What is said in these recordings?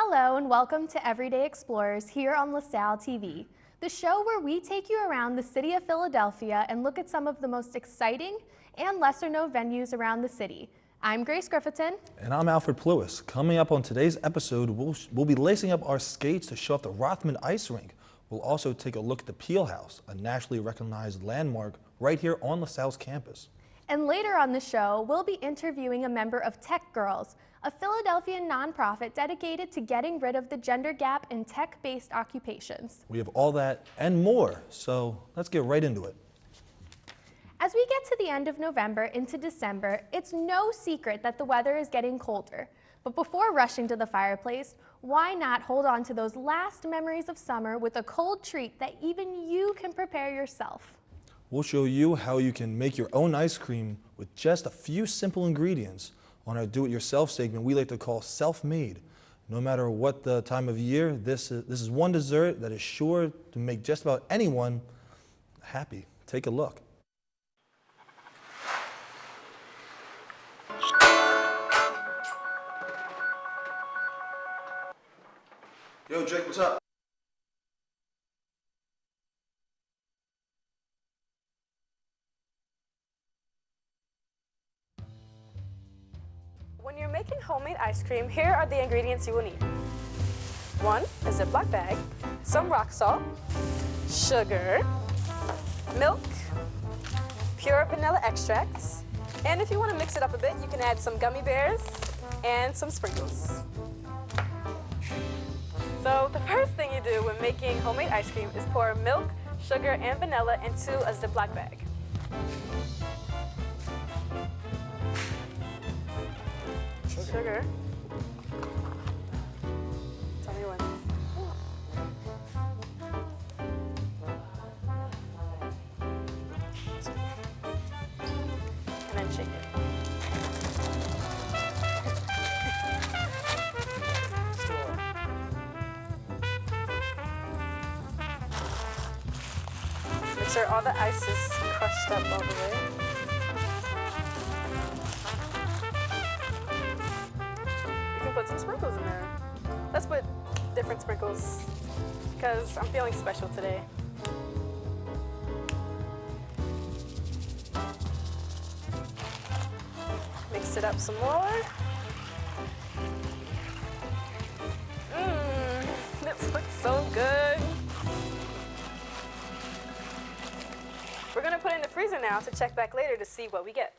Hello and welcome to Everyday Explorers here on LaSalle TV, the show where we take you around the city of Philadelphia and look at some of the most exciting and lesser-known venues around the city. I'm Grace Griffithson. And I'm Alfred Plewis. Coming up on today's episode, we'll be lacing up our skates to show off the Rothman Ice Rink. We'll also take a look at the Peel House, a nationally recognized landmark right here on LaSalle's campus. And later on the show, we'll be interviewing a member of Tech Girls, a Philadelphia nonprofit dedicated to getting rid of the gender gap in tech-based occupations. We have all that and more, so let's get right into it. As we get to the end of November into December, it's no secret that the weather is getting colder. But before rushing to the fireplace, why not hold on to those last memories of summer with a cold treat that even you can prepare yourself? We'll show you how you can make your own ice cream with just a few simple ingredients on our do-it-yourself segment we like to call self-made. No matter what the time of year, this is one dessert that is sure to make just about anyone happy. Take a look. Yo, Jake, what's up? When you're making homemade ice cream, here are the ingredients you will need. 1, a Ziploc bag, some rock salt, sugar, milk, pure vanilla extracts, and if you want to mix it up a bit, you can add some gummy bears and some sprinkles. So the first thing you do when making homemade ice cream is pour milk, sugar, and vanilla into a Ziploc bag. Sugar. Tell me when. And then shake it. Make sure all the ice is crushed up all the way. Put some sprinkles in there. Let's put different sprinkles because I'm feeling special today. Mix it up some more. This looks so good. We're gonna put it in the freezer now to check back later to see what we get.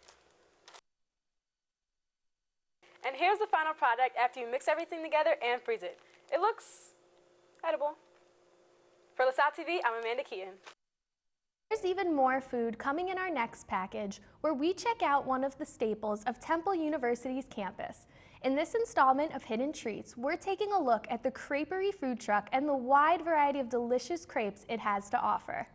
And here's the final product after you mix everything together and freeze it. It looks edible. For LaSalle TV, I'm Amanda Keaton. There's even more food coming in our next package, where we check out one of the staples of Temple University's campus. In this installment of Hidden Treats, we're taking a look at the Creperie food truck and the wide variety of delicious crepes it has to offer.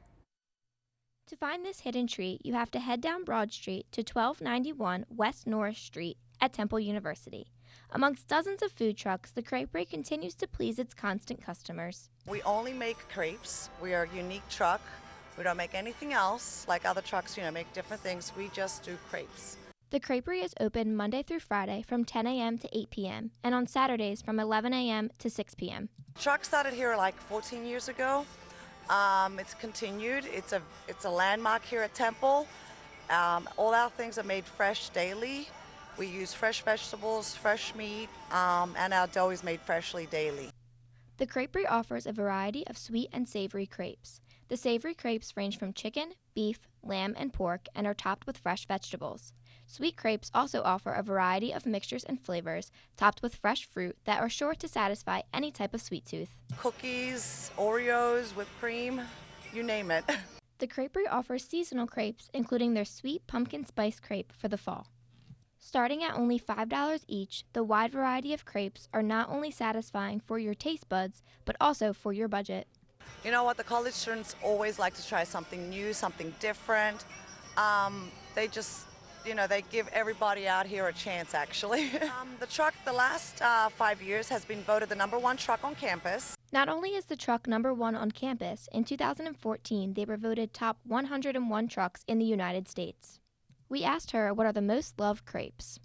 To find this hidden treat, you have to head down Broad Street to 1291 West Norris Street at Temple University. Amongst dozens of food trucks, the Creperie continues to please its constant customers. We only make crepes. We are a unique truck. We don't make anything else like other trucks, make different things. We just do crepes. The Creperie is open Monday through Friday from 10 a.m. to 8 p.m. and on Saturdays from 11 a.m. to 6 p.m. Truck started here like 14 years ago. It's continued. It's a landmark here at Temple. All our things are made fresh daily. We use fresh vegetables, fresh meat, and our dough is made freshly daily. The Creperie offers a variety of sweet and savory crepes. The savory crepes range from chicken, beef, lamb, and pork and are topped with fresh vegetables. Sweet crepes also offer a variety of mixtures and flavors topped with fresh fruit that are sure to satisfy any type of sweet tooth. Cookies, Oreos, whipped cream, you name it. The Creperie offers seasonal crepes, including their sweet pumpkin spice crepe for the fall. Starting at only $5 each, the wide variety of crepes are not only satisfying for your taste buds, but also for your budget. You know what? The college students always like to try something new, something different. They just, they give everybody out here a chance, actually. The truck, the last 5 years, has been voted the #1 truck on campus. Not only is the truck #1 on campus, in 2014 they were voted top 101 trucks in the United States. We asked her what are the most loved crepes.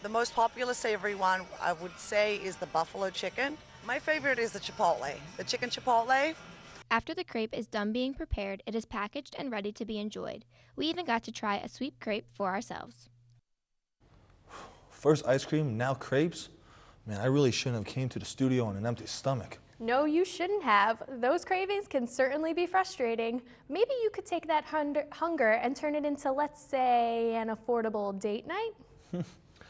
The most popular savory one, I would say, is the buffalo chicken. My favorite is the chipotle, the chicken chipotle. After the crepe is done being prepared, it is packaged and ready to be enjoyed. We even got to try a sweet crepe for ourselves. First ice cream, now crepes? Man, I really shouldn't have came to the studio on an empty stomach. No, you shouldn't have. Those cravings can certainly be frustrating. Maybe you could take that hunger and turn it into, let's say, an affordable date night?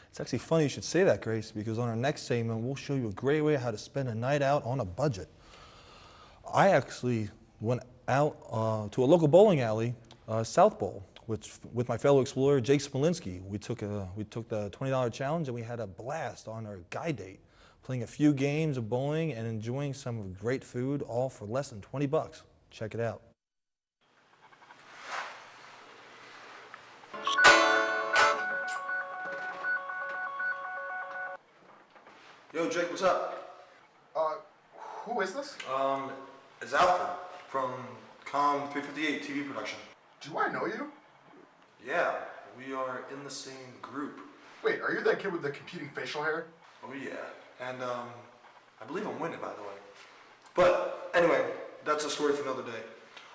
It's actually funny you should say that, Grace, because on our next segment, we'll show you a great way how to spend a night out on a budget. I actually went out to a local bowling alley, South Bowl, with my fellow explorer, Jake Smolinski. We took the $20 challenge and we had a blast on our guy date, playing a few games of bowling and enjoying some great food, all for less than 20 bucks. Check it out. Yo, Jake, what's up? Who is this? It's Alfred from Com 358 TV production. Do I know you? Yeah, we are in the same group. Wait, are you that kid with the competing facial hair? Oh yeah, and I believe I'm winning, by the way. But anyway, that's a story for another day.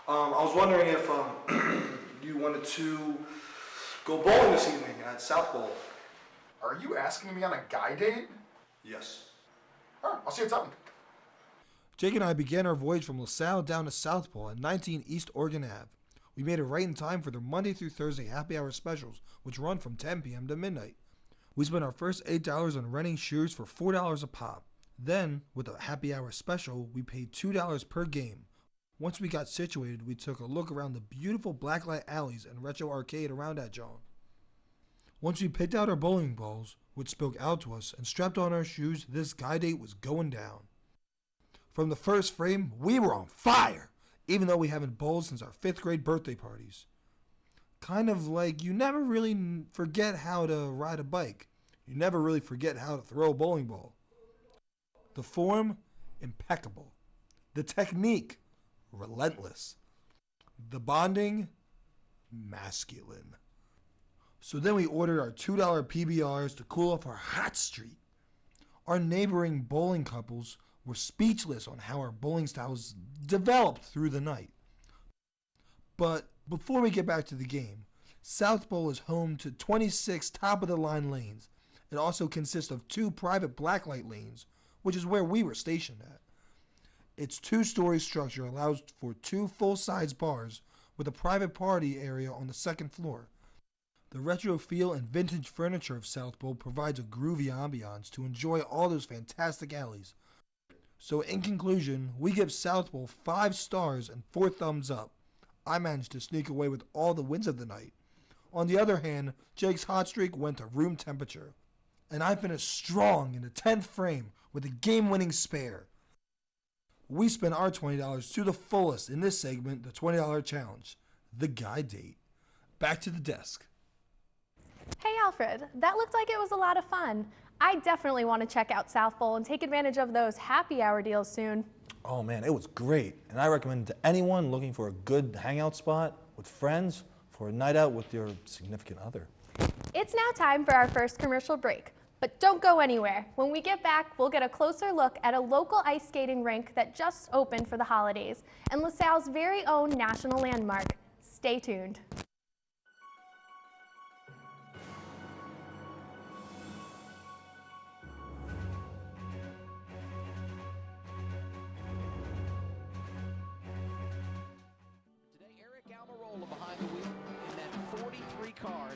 I was wondering if you wanted to go bowling this evening at South Bowl. Are you asking me on a guy date? Yes. Alright, I'll see you at something. Jake and I began our voyage from LaSalle down to South Bowl at 19 East Oregon Ave. We made it right in time for their Monday through Thursday happy hour specials, which run from 10 p.m. to midnight. We spent our first $8 on renting shoes for $4 a pop. Then, with a happy hour special, we paid $2 per game. Once we got situated, we took a look around the beautiful blacklight alleys and retro arcade around that joint. Once we picked out our bowling balls, which spoke out to us, and strapped on our shoes, this guy date was going down. From the first frame, we were on fire, even though we haven't bowled since our 5th grade birthday parties. Kind of like you never really forget how to ride a bike. You never really forget how to throw a bowling ball. The form, impeccable. The technique, relentless. The bonding, masculine. So then we ordered our $2 PBRs to cool off our hot streak. Our neighboring bowling couples were speechless on how our bowling styles developed through the night. But before we get back to the game, South Bowl is home to 26 top-of-the-line lanes. It also consists of 2 private blacklight lanes, which is where we were stationed at. Its 2-story structure allows for 2 full-size bars with a private party area on the 2nd floor. The retro feel and vintage furniture of South Bowl provides a groovy ambiance to enjoy all those fantastic alleys. So in conclusion, we give South Bowl 5 stars and 4 thumbs up. I managed to sneak away with all the wins of the night. On the other hand, Jake's hot streak went to room temperature. And I finished strong in the 10th frame with a game-winning spare. We spent our $20 to the fullest in this segment, the $20 challenge, the guy date. Back to the desk. Hey Alfred, that looked like it was a lot of fun. I definitely want to check out South Bowl and take advantage of those happy hour deals soon. Oh man, it was great. And I recommend it to anyone looking for a good hangout spot with friends for a night out with your significant other. It's now time for our first commercial break. But don't go anywhere. When we get back, we'll get a closer look at a local ice skating rink that just opened for the holidays and LaSalle's very own national landmark. Stay tuned.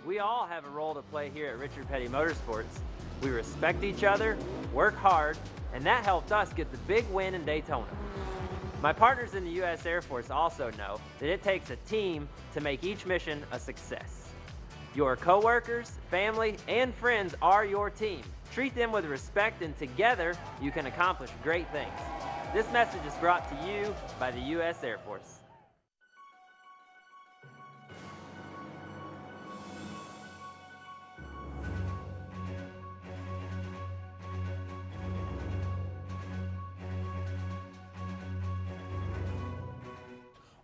We all have a role to play here at Richard Petty Motorsports. We respect each other, work hard, and that helped us get the big win in Daytona. My partners in the U.S. Air Force also know that it takes a team to make each mission a success. Your coworkers, family, and friends are your team. Treat them with respect, and together you can accomplish great things. This message is brought to you by the U.S. Air Force.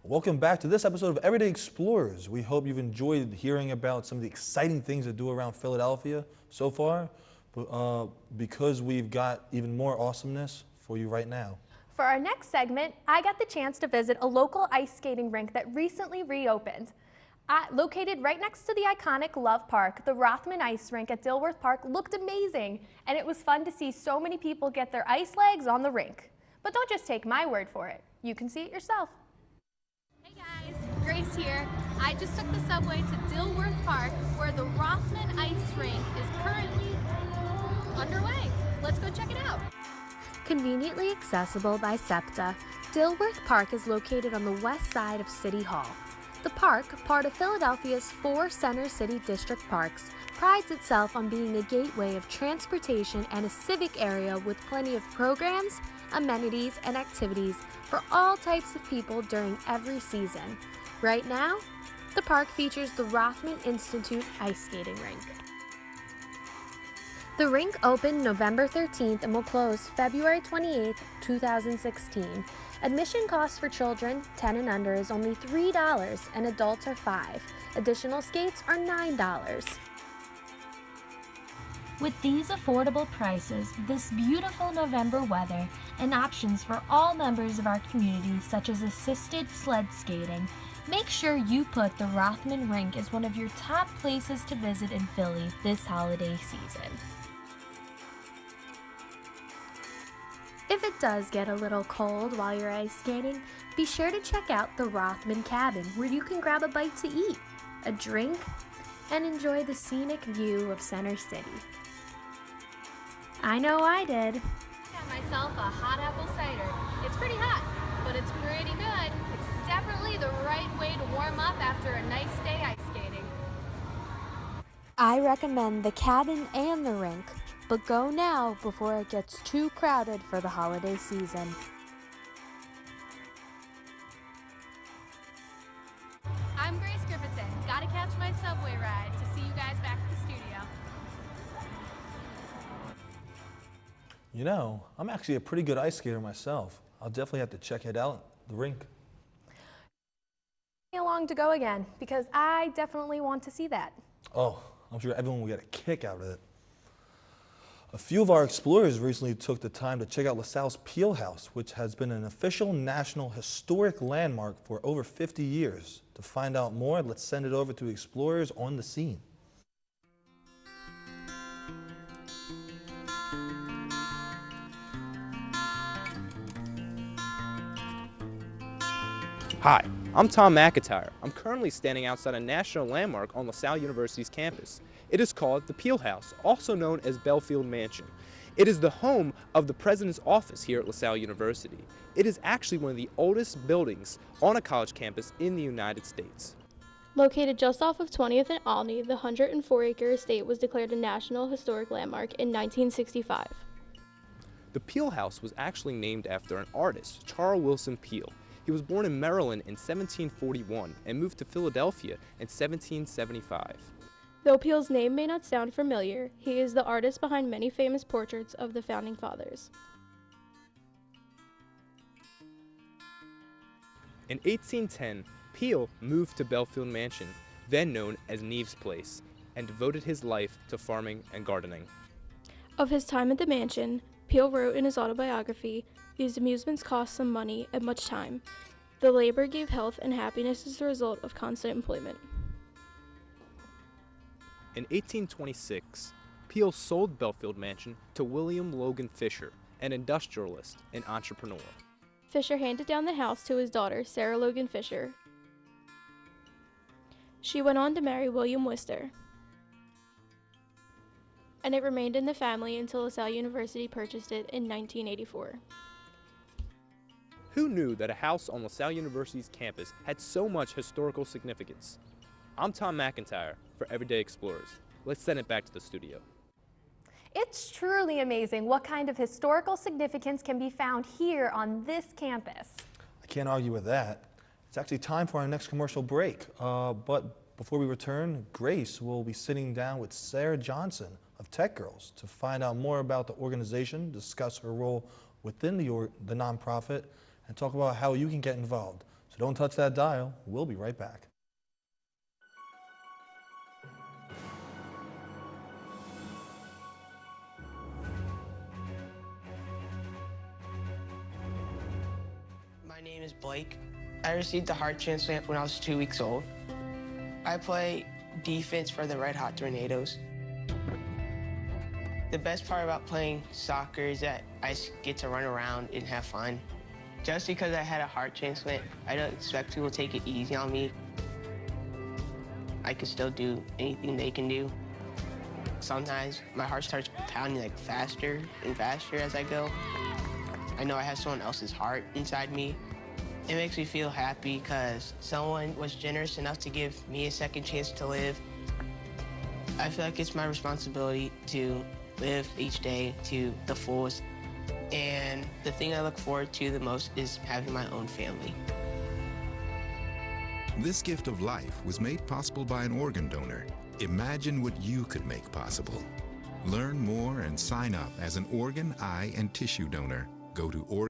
Welcome back to this episode of Everyday Explorers. We hope you've enjoyed hearing about some of the exciting things to do around Philadelphia so far. because we've got even more awesomeness for you right now. For our next segment, I got the chance to visit a local ice skating rink that recently reopened. Located right next to the iconic Love Park, the Rothman Ice Rink at Dilworth Park looked amazing, and it was fun to see so many people get their ice legs on the rink. But don't just take my word for it. You can see it yourself. Hey guys, Grace here. I just took the subway to Dilworth Park where the Rothman Ice Rink is currently underway. Let's go check it out. Conveniently accessible by SEPTA, Dilworth Park is located on the west side of City Hall. The park, part of Philadelphia's 4 Center City District parks, prides itself on being a gateway of transportation and a civic area with plenty of programs, amenities, and activities for all types of people during every season. Right now, the park features the Rothman Institute Ice Skating Rink. The rink opened November 13th and will close February 28th, 2016. Admission cost for children 10 and under is only $3 and adults are $5. Additional skates are $9. With these affordable prices, this beautiful November weather, and options for all members of our community such as assisted sled skating, make sure you put the Rothman Rink as one of your top places to visit in Philly this holiday season. If it does get a little cold while you're ice skating, be sure to check out the Rothman Cabin, where you can grab a bite to eat, a drink, and enjoy the scenic view of Center City. I know I did. I got myself a hot apple cider. It's pretty hot, but it's pretty good. It's definitely the right way to warm up after a nice day ice skating. I recommend the cabin and the rink, but go now before it gets too crowded for the holiday season. I'm Grace Griffithson. Gotta catch my subway ride to see you guys back at the studio. You know, I'm actually a pretty good ice skater myself. I'll definitely have to check it out, the rink. Along to go again, because I definitely want to see that. Oh, I'm sure everyone will get a kick out of it. A few of our explorers recently took the time to check out LaSalle's Peel House, which has been an official National Historic Landmark for over 50 years. To find out more, let's send it over to explorers on the scene. Hi, I'm Tom McIntyre. I'm currently standing outside a national landmark on LaSalle University's campus. It is called the Peel House, also known as Belfield Mansion. It is the home of the president's office here at LaSalle University. It is actually one of the oldest buildings on a college campus in the United States. Located just off of 20th and Albany, the 104-acre estate was declared a National Historic Landmark in 1965. The Peel House was actually named after an artist, Charles Willson Peale. He was born in Maryland in 1741 and moved to Philadelphia in 1775. Though Peale's name may not sound familiar, he is the artist behind many famous portraits of the Founding Fathers. In 1810, Peale moved to Belfield Mansion, then known as Neve's Place, and devoted his life to farming and gardening. Of his time at the mansion, Peale wrote in his autobiography, "These amusements cost some money and much time. The labor gave health and happiness as a result of constant employment." In 1826, Peale sold Belfield Mansion to William Logan Fisher, an industrialist and entrepreneur. Fisher handed down the house to his daughter, Sarah Logan Fisher. She went on to marry William Wister, and it remained in the family until LaSalle University purchased it in 1984. Who knew that a house on LaSalle University's campus had so much historical significance? I'm Tom McIntyre for Everyday Explorers. Let's send it back to the studio. It's truly amazing what kind of historical significance can be found here on this campus. I can't argue with that. It's actually time for our next commercial break. But before we return, Grace will be sitting down with Sarah Johnson of Tech Girls to find out more about the organization, discuss her role within the nonprofit, and talk about how you can get involved. So don't touch that dial. We'll be right back. My name is Blake. I received a heart transplant when I was 2 weeks old. I play defense for the Red Hot Tornadoes. The best part about playing soccer is that I get to run around and have fun. Just because I had a heart transplant, I don't expect people to take it easy on me. I can still do anything they can do. Sometimes my heart starts pounding like faster and faster as I go. I know I have someone else's heart inside me. It makes me feel happy because someone was generous enough to give me a second chance to live. I feel like it's my responsibility to live each day to the fullest. And the thing I look forward to the most is having my own family. This gift of life was made possible by an organ donor. Imagine what you could make possible. Learn more and sign up as an organ, eye, and tissue donor. Go to organ.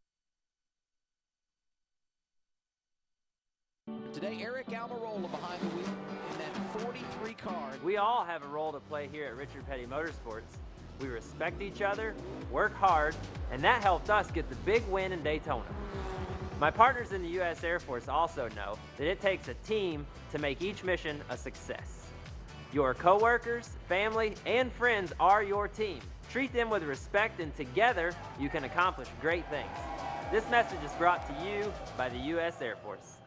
Today, Eric Almirola behind the wheel in that 43 car. We all have a role to play here at Richard Petty Motorsports. We respect each other, work hard, and that helped us get the big win in Daytona. My partners in the U.S. Air Force also know that it takes a team to make each mission a success. Your coworkers, family, and friends are your team. Treat them with respect, and together you can accomplish great things. This message is brought to you by the U.S. Air Force.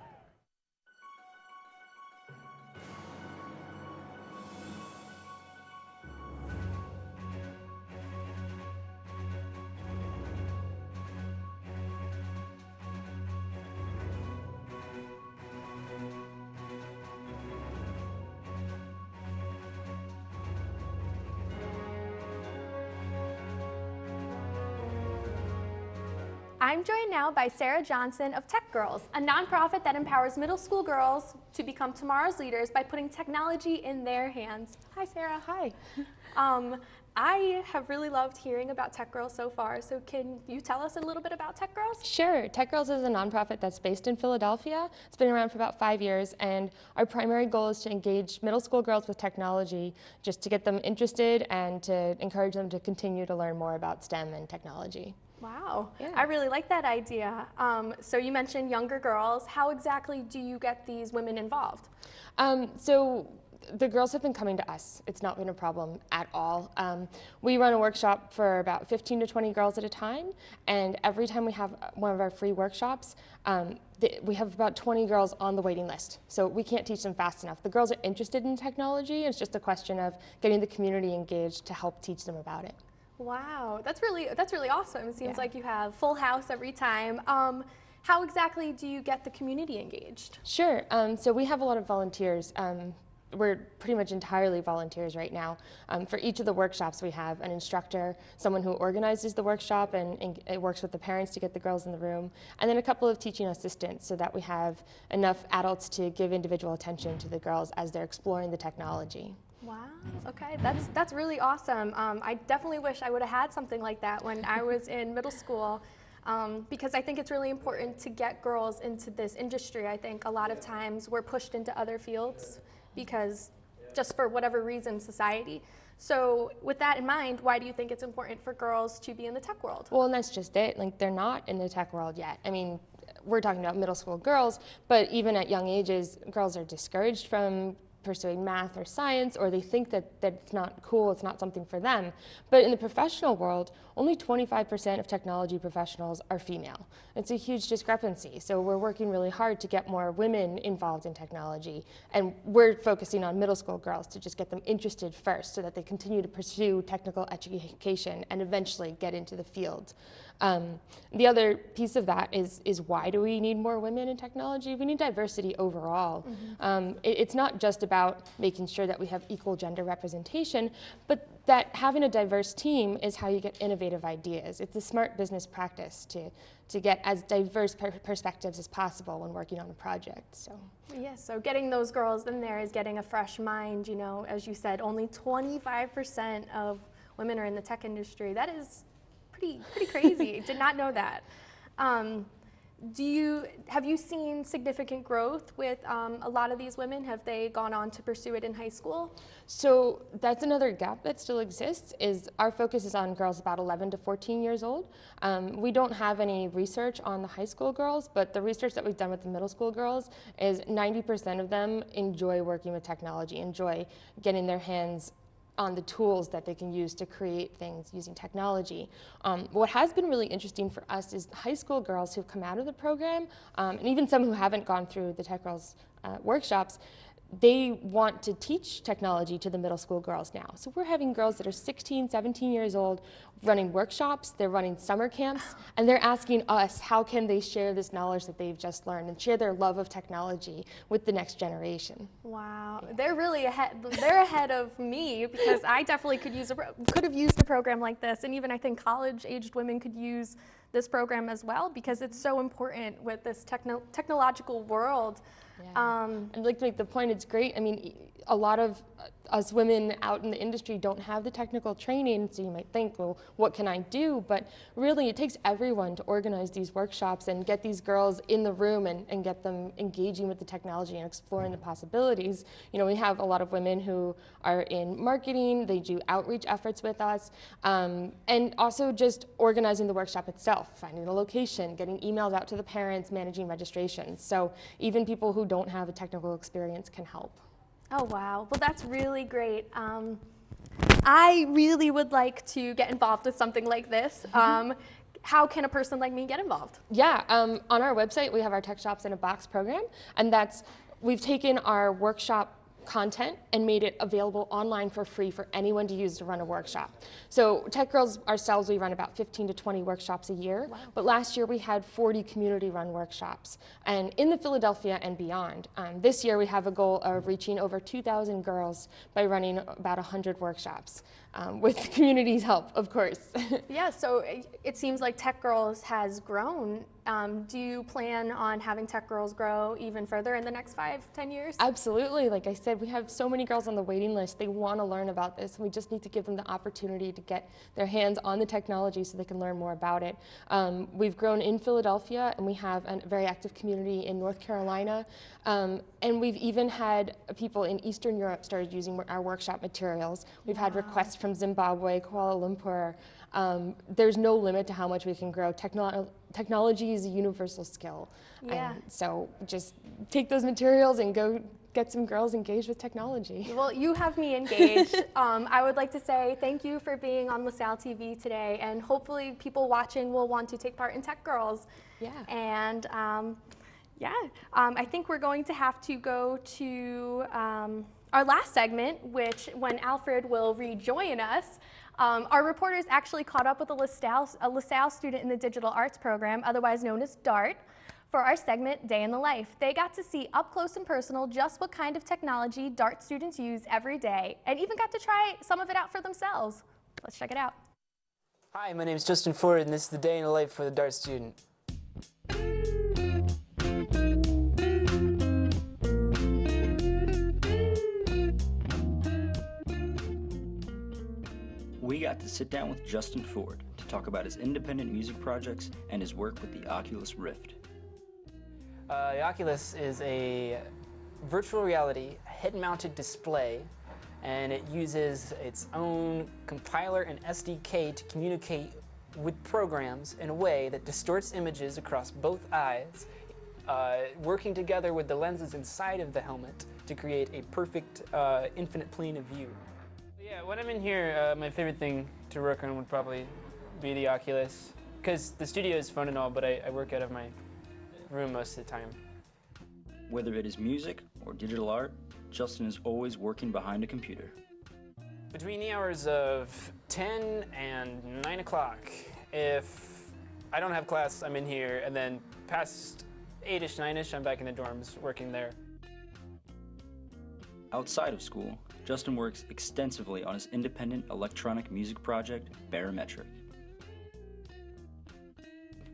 I'm joined now by Sarah Johnson of Tech Girls, a nonprofit that empowers middle school girls to become tomorrow's leaders by putting technology in their hands. Hi, Sarah. Hi. I have really loved hearing about Tech Girls so far, so can you tell us a little bit about Tech Girls? Sure. Tech Girls is a nonprofit that's based in Philadelphia. It's been around for about 5 years, and our primary goal is to engage middle school girls with technology, just to get them interested and to encourage them to continue to learn more about STEM and technology. Wow, Yeah. I really like that idea. So you mentioned younger girls. How exactly do you get these women involved? So the girls have been coming to us. It's not been a problem at all. We run a workshop for about 15 to 20 girls at a time, and every time we have one of our free workshops, we have about 20 girls on the waiting list. So we can't teach them fast enough. The girls are interested in technology. It's just a question of getting the community engaged to help teach them about it. Wow, that's really awesome. It seems like you have full house every time. How exactly do you get the community engaged? Sure. So we have a lot of volunteers. We're pretty much entirely volunteers right now. For each of the workshops, we have an instructor, someone who organizes the workshop and it works with the parents to get the girls in the room, and then a couple of teaching assistants so that we have enough adults to give individual attention to the girls as they're exploring the technology. Wow, okay, that's really awesome. I definitely wish I would have had something like that when I was in middle school, because I think it's really important to get girls into this industry. I think a lot of times we're pushed into other fields because just for whatever reason, society. So with that in mind, why do you think it's important for girls to be in the tech world? Well, and that's just it. Like, they're not in the tech world yet. I mean, we're talking about middle school girls, but even at young ages, girls are discouraged from pursuing math or science, or they think that it's not cool, it's not something for them. But in the professional world, only 25% of technology professionals are female. It's a huge discrepancy. So we're working really hard to get more women involved in technology. And we're focusing on middle school girls to just get them interested first so that they continue to pursue technical education and eventually get into the field. The other piece of that is why do we need more women in technology? We need diversity overall. It's not just about making sure that we have equal gender representation, but that having a diverse team is how you get innovative ideas. It's a smart business practice to get as diverse perspectives as possible when working on a project. So. Yes, so getting those girls in there is getting a fresh mind. You know, as you said, only 25% of women are in the tech industry. That is pretty crazy. Did not know that. have you seen significant growth with a lot of these women? Have they gone on to pursue it in high school? So that's another gap that still exists, is our focus is on girls about 11 to 14 years old. We don't have any research on the high school girls, but the research that we've done with the middle school girls is 90% of them enjoy working with technology, enjoy getting their hands on the tools that they can use to create things using technology. What has been really interesting for us is high school girls who've come out of the program, and even some who haven't gone through the Tech Girls workshops, they want to teach technology to the middle school girls now. So we're having girls that are 16, 17 years old running workshops, they're running summer camps, and they're asking us how can they share this knowledge that they've just learned and share their love of technology with the next generation. Wow, they're really ahead. They're ahead of me, because I definitely could have used a program like this, and even I think college-aged women could use this program as well, because it's so important with this technological world. Yeah. I'd like to make the point, it's great. I mean, a lot of us women out in the industry don't have the technical training, so you might think, well, what can I do? But really, it takes everyone to organize these workshops and get these girls in the room and get them engaging with the technology and exploring the possibilities. You know, we have a lot of women who are in marketing, they do outreach efforts with us, and also just organizing the workshop itself, finding a location, getting emails out to the parents, managing registrations. So even people who don't have a technical experience can help. Oh, wow. Well, that's really great. I really would like to get involved with something like this. How can a person like me get involved? Yeah, on our website, we have our Tech Shops in a Box program, and we've taken our workshop content and made it available online for free for anyone to use to run a workshop. So Tech Girls ourselves, we run about 15 to 20 workshops a year, wow. But last year we had 40 community-run workshops, and in the Philadelphia and beyond. This year we have a goal of reaching over 2,000 girls by running about 100 workshops, with the community's help, of course. Yeah, so it seems like Tech Girls has grown. Do you plan on having Tech Girls grow even further in the next 5-10 years? Absolutely. Like I said, we have so many girls on the waiting list. They want to learn about this, and we just need to give them the opportunity to get their hands on the technology so they can learn more about it. We've grown in Philadelphia, and we have a very active community in North Carolina, and we've even had people in Eastern Europe started using our workshop materials. We've had requests from Zimbabwe, Kuala Lumpur. There's no limit to how much we can grow. Technology is a universal skill. Yeah. And so just take those materials and go get some girls engaged with technology. Well, you have me engaged. I would like to say thank you for being on LaSalle TV today, and hopefully people watching will want to take part in Tech Girls. Yeah. And I think we're going to have to go to our last segment, when Alfred will rejoin us. Our reporters actually caught up with a LaSalle student in the digital arts program, otherwise known as DART, for our segment, Day in the Life. They got to see up close and personal just what kind of technology DART students use every day, and even got to try some of it out for themselves. Let's check it out. Hi, my name is Justin Ford, and this is the Day in the Life for the DART student. We got to sit down with Justin Ford to talk about his independent music projects and his work with the Oculus Rift. The Oculus is a virtual reality head-mounted display, and it uses its own compiler and SDK to communicate with programs in a way that distorts images across both eyes, working together with the lenses inside of the helmet to create a perfect infinite plane of view. Yeah, when I'm in here, my favorite thing to work on would probably be the Oculus, because the studio is fun and all, but I work out of my room most of the time. Whether it is music or digital art, Justin is always working behind a computer. Between the hours of 10 and 9 o'clock, if I don't have class, I'm in here, and then past 8-ish, 9-ish, I'm back in the dorms working there. Outside of school, Justin works extensively on his independent electronic music project, Barometric.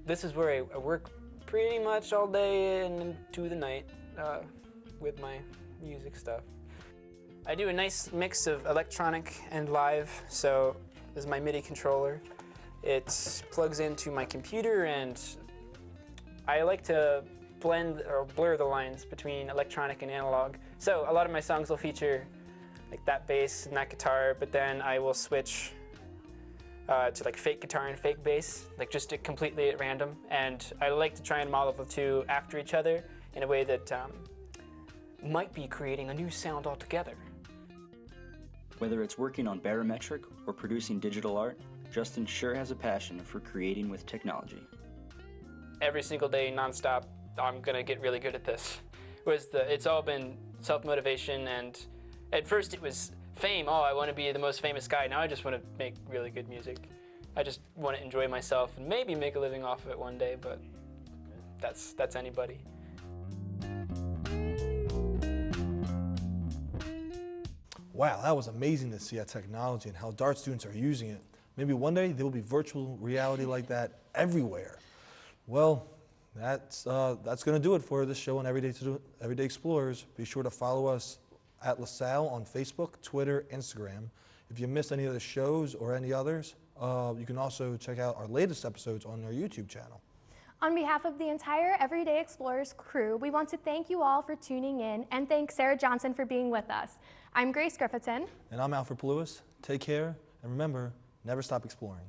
This is where I work pretty much all day and into the night with my music stuff. I do a nice mix of electronic and live, so this is my MIDI controller. It plugs into my computer, and I like to blend or blur the lines between electronic and analog. So a lot of my songs will feature like that bass and that guitar, but then I will switch to like fake guitar and fake bass, like just completely at random. And I like to try and model the two after each other in a way that might be creating a new sound altogether. Whether it's working on barometric or producing digital art, Justin sure has a passion for creating with technology. Every single day, nonstop, I'm gonna get really good at this. It's all been self-motivation, and at first it was fame. Oh, I want to be the most famous guy. Now I just want to make really good music. I just want to enjoy myself and maybe make a living off of it one day, but that's anybody. Wow, that was amazing to see that technology and how Dart students are using it. Maybe one day there will be virtual reality like that everywhere. Well, that's going to do it for this show on Everyday Explorers. Be sure to follow us at LaSalle on Facebook, Twitter, Instagram. If you missed any of the shows or any others, you can also check out our latest episodes on our YouTube channel. On behalf of the entire Everyday Explorers crew, we want to thank you all for tuning in and thank Sarah Johnson for being with us. I'm Grace Griffithson. And I'm Alfred Lewis. Take care, and remember, never stop exploring.